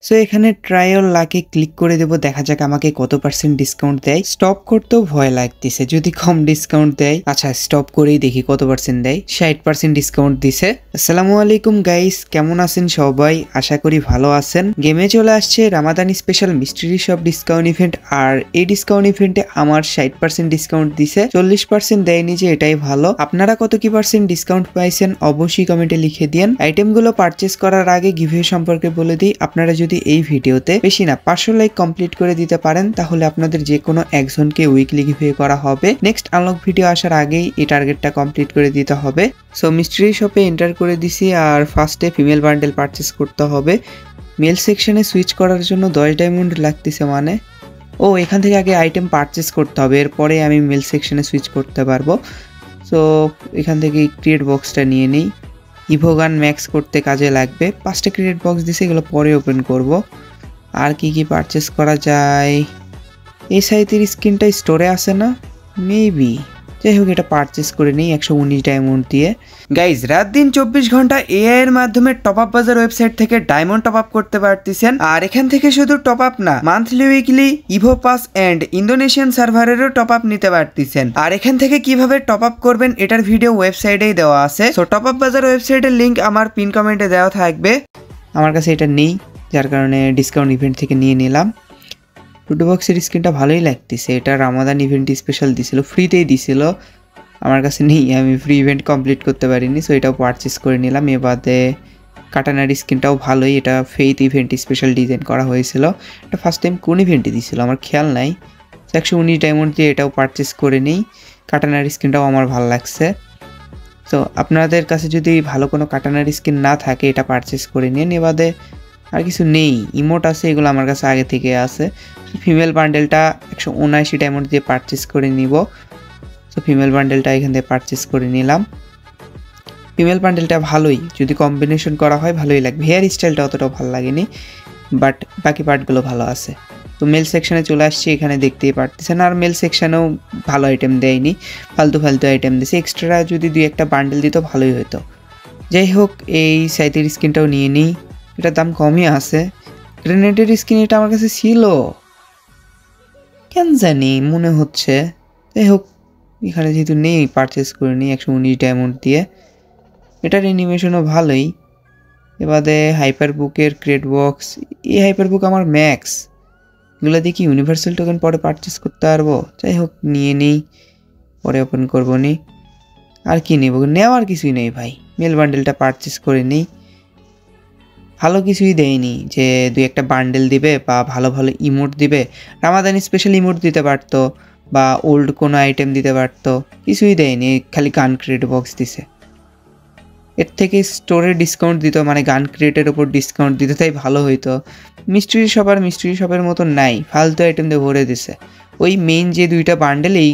So এখানে trial লাকে click করে দেব, দেখা যাক আমাকে কত পার্সেন্ট ডিসকাউন্ট দেয়। স্টপ করতেও ভয় লাগতেছে, যদি কম ডিসকাউন্ট দেয়। আচ্ছা স্টপ করেই দেখি কত পার্সেন্ট দেয়। 60% ডিসকাউন্ট দিছে। আসসালামু আলাইকুম গাইস, কেমন আছেন সবাই? আশা করি ভালো আছেন। গেমে চলে আসছে Ramadani special mystery shop discount event, আর এই ডিসকাউন্ট ইভেন্টে আমার 60% ডিসকাউন্ট দিছে, 40% দেয়নি, যে এটাই ভালো। আপনারা কত কি পার্সেন্ট ডিসকাউন্ট পাইছেন অবশ্যই কমেন্টে লিখে দিন। আইটেমগুলো পারচেস করার আগে গিভওয়ে সম্পর্কে বলে দিই, আপনারা যদি এই ভিডিওতে বেশি না 500 লাইক কমপ্লিট করে দিতে পারেন তাহলে আপনাদের যে কোনো একজনকে উইকলি গিভওয়ে করা হবে। নেক্সট আনলক ভিডিও আসার আগেই এই টার্গেটটা কমপ্লিট করে দিতে হবে। সো মিস্ট্রি শপে এন্টার করে দিছি, আর ফার্স্টে ফিমেল বান্ডেল পারচেস করতে হবে। মেল সেকশনে সুইচ করার জন্য 10 ডায়মন্ড লাগতেছে, মানে ও এখান থেকে আগে আইটেম পারচেস করতে হবে, এরপরে আমি মেল সেকশনে সুইচ করতে পারবো। সো এখান থেকে ক্রিয়েট বক্সটা নিয়ে নিই, ইভোগান ম্যাক্স করতে কাজে লাগবে। 5টা ক্রিয়েট বক্স দিছে, এগুলো পরে ওপেন করব। আর কি কি পারচেস করা যায়? এই সাইতের স্কিনটা স্টোরে আছে না, মেবি। যাই হোক এটা পারচেস করে নিই 119 ডায়মন্ড দিয়ে। গাইজ রাত দিন 24 ঘন্টা এআই এর মাধ্যমে টপ আপ বাজার ওয়েবসাইট থেকে ডায়মন্ড টপ আপ করতে পারতেছেন। আর এখান থেকে শুধু টপ আপ না, monthly weekly evo pass and Indonesian সার্ভারেরও টপ আপ নিতে পারতেছেন। আর এখান থেকে কিভাবে টপ আপ করবেন এটার ভিডিও ওয়েবসাইটেই দেওয়া আছে। সো টপ আপ বাজার ওয়েবসাইটের লিঙ্ক আমার পিন কমেন্টে দেওয়া থাকবে। আমার কাছে এটা নেই, যার কারণে ডিসকাউন্ট ইভেন্ট থেকে নিয়ে নিলাম। টুডো বক্সের স্ক্রিনটা ভালোই লাগতেছে, এটা রামাদান ইভেন্ট স্পেশাল দিছিল, ফ্রিতেই দিছিল। আমার কাছে নেই, আমি ফ্রি ইভেন্ট কমপ্লিট করতে পারিনি, সো এটাও পারচেস করে নিলাম। এ বাদে কাটানার স্ক্রিনটাও ভালোই, এটা ফেইথ ইভেন্ট স্পেশাল ডিজাইন করা হয়েছিল। এটা ফার্স্ট টাইম কোন ইভেন্টে দিছিল আমার খেয়াল নাই। 119 ডায়মন্ড দিয়ে এটাও পারচেস করে নিই। কাটানার স্ক্রিনটাও আমার ভালো লাগছে। তো আপনাদের কাছে যদি ভালো কোনো কাটানার স্কিন না থাকে এটা পারচেস করে নিন। এ বাদে আর কিছু নেই, ইমোট আছে, এগুলো আমার কাছে আগে থেকে আছে। ফিমেল বান্ডেলটা 179 ডায়মন্ড দিয়ে পারচেস করে নিব। তো ফিমেল বান্ডেলটা এখান থেকে পারচেস করে নিলাম। ফিমেল বান্ডেলটা ভালোই, যদি কম্বিনেশন করা হয় ভালোই লাগবে। হেয়ার স্টাইলটা অতটাও ভালো লাগেনি, বাট বাকি পার্টগুলো ভালো আছে। তো মেল সেকশনে চলে আসছি, এখানে দেখতেই পারতেছেন। আর মেল সেকশনেও ভালো আইটেম দেয়নি, ফালতু ফালতু আইটেম দিছে। এক্সট্রা যদি 2-1টা বান্ডেল দিত ভালোই হতো। যাই হোক এই সাইটের স্কিনটাও নিয়ে নিই, এটার দাম কমই আছে। গ্রেনেডের স্কিন এটা আমার কাছে ছিল, কেন জানি মনে হচ্ছে। যাই হোক এখানে যেহেতু নেই পারচেস করে নিই 119 ডায়মন্ড দিয়ে। এটার অ্যানিমেশনও ভালোই। এবারে হাইপার বুকের ক্রেড বক্স, এই হাইপার বুক আমার ম্যাক্স, এগুলো দেখি ইউনিভার্সাল টোকেন পরে পারচেস করতে পারবো। যাই হোক নিয়ে নিই, পরে ওপেন করবো নি। আর কি নেব, নেওয়ার কিছুই নেই ভাই। মেল বান্ডেলটা পারচেস করে নিই, ভালো কিছুই দেয়নি যে 2-1টা বান্ডেল দিবে বা ভালো ভালো ইমোট দিবে। রামাদানি স্পেশাল ইমোট দিতে পারতো বা ওল্ড কোনো আইটেম দিতে পারতো, কিছুই দেয়নি, খালি গান ক্রিয়েট বক্স দিছে। এর থেকে স্টোরে ডিসকাউন্ট দিত, মানে গান ক্রিয়েটের ওপর ডিসকাউন্ট দিতে, তাই ভালো হইতো। মিস্ট্রি শপের মতো নাই, ফালতু আইটেম দিয়ে ভরে দিছে। ওই মেইন যে 2টা বান্ডেলেই,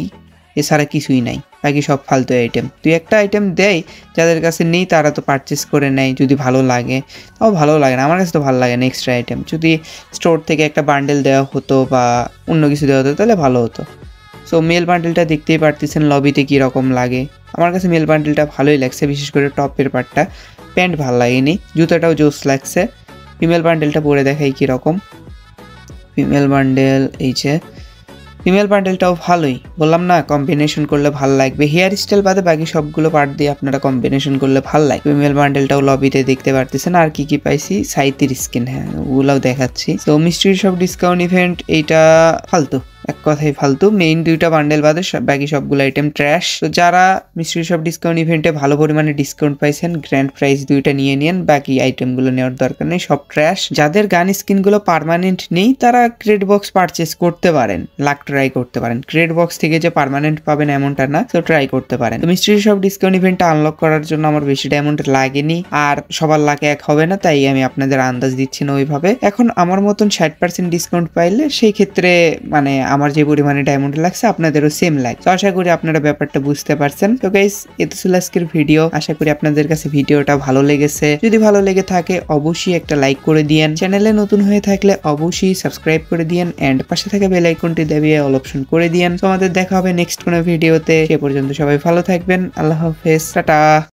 এছাড়া কিছুই নাই, বাকি সব ফালতু আইটেম। 2-1টা আইটেম দেয়, যাদের কাছে নেই তারা তো পারচেস করে নেয় যদি ভালো লাগে। তাও ভালো লাগে না, আমার কাছে তো ভালো লাগে না এক্সট্রা আইটেম। যদি স্টোর থেকে একটা বান্ডেল দেওয়া হতো বা অন্য কিছু দেওয়া হতো তাহলে ভালো হতো। সো মেল বান্ডেলটা দেখতেই পারতেছেন লবিতে কীরকম লাগে। আমার কাছে মেল বান্ডেলটা ভালোই লাগছে, বিশেষ করে টপের পার্টটা। প্যান্ট ভালো লাগেনি, জুতাটাও জোস লাগছে। ফিমেল বান্ডেলটা পরে দেখাই কীরকম। ফিমেল বান্ডেল এই যে, ফিমেল বান্ডেলটাও ভালোই, বললাম না কম্বিনেশন করলে ভালো লাগবে। হেয়ার স্টাইল বাদে বাকি সবগুলো পার্ট দিয়ে আপনারা কম্বিনেশন করলে ভালো লাগবে। ফিমেল বান্ডেলটাও লবিতে দেখতে পারতেছেন। আর কি কি পাইছি, সাইতের স্কিন, হ্যাঁ ওগুলাও দেখাচ্ছি। তো মিস্ট্রি শপ ডিসকাউন্ট ইভেন্ট এইটা ফালতু, এক কথাই ফালতু। মেইন 2টা বান্ডেল বাদে বাকি সবগুলো আইটেম ট্র্যাশ। তো যারা মিস্ট্রি শপ ডিসকাউন্ট ইভেন্টে ভালো পরিমাণে ডিসকাউন্ট পাইছেন, গ্র্যান্ড প্রাইজ 2টা নিয়ে নিন, বাকি আইটেমগুলো নেওয়ার দরকার নেই, সব ট্র্যাশ। যাদের গান স্কিনগুলো পার্মানেন্ট নেই তারা ক্রেড বক্স পারচেস করতে পারেন, লাক ট্রাই করতে পারেন। ক্রেড বক্স থেকে যে পার্মানেন্ট পাবেন এমনটা না, তো ট্রাই করতে পারেন। তো মিস্ট্রি শপ ডিসকাউন্ট ইভেন্টটা আনলক করার জন্য আমার বেশি ডায়মন্ড লাগেনি, আর সবার লাকে এক হবে না, তাই আমি আপনাদের আন্দাজ দিচ্ছি না ওইভাবে। এখন আমার মতন 60% ডিসকাউন্ট পাইলে সেই ক্ষেত্রে মানে আমার যে পরিমাণে ডায়মন্ড লাগছে আপনাদেরও সেম লাগে। তো আশা করি আপনারা ব্যাপারটা বুঝতে পারছেন। তো গাইস এতো ছিল আজকের ভিডিও, আশা করি আপনাদের কাছে ভিডিওটা ভালো লেগেছে। যদি ভালো লেগে থাকে অবশ্যই একটা লাইক করে দিয়েন, চ্যানেলে নতুন হয়ে থাকলে অবশ্যই সাবস্ক্রাইব করে দিয়েন, এন্ড পাশে থাকা বেল আইকনটি দাবিয়ে অল অপশন করে দিয়েন। তো আমাদের দেখা হবে নেক্সট কোনো ভিডিওতে, সে পর্যন্ত সবাই ভালো থাকবেন, আল্লাহ হাফেজ, টাটা।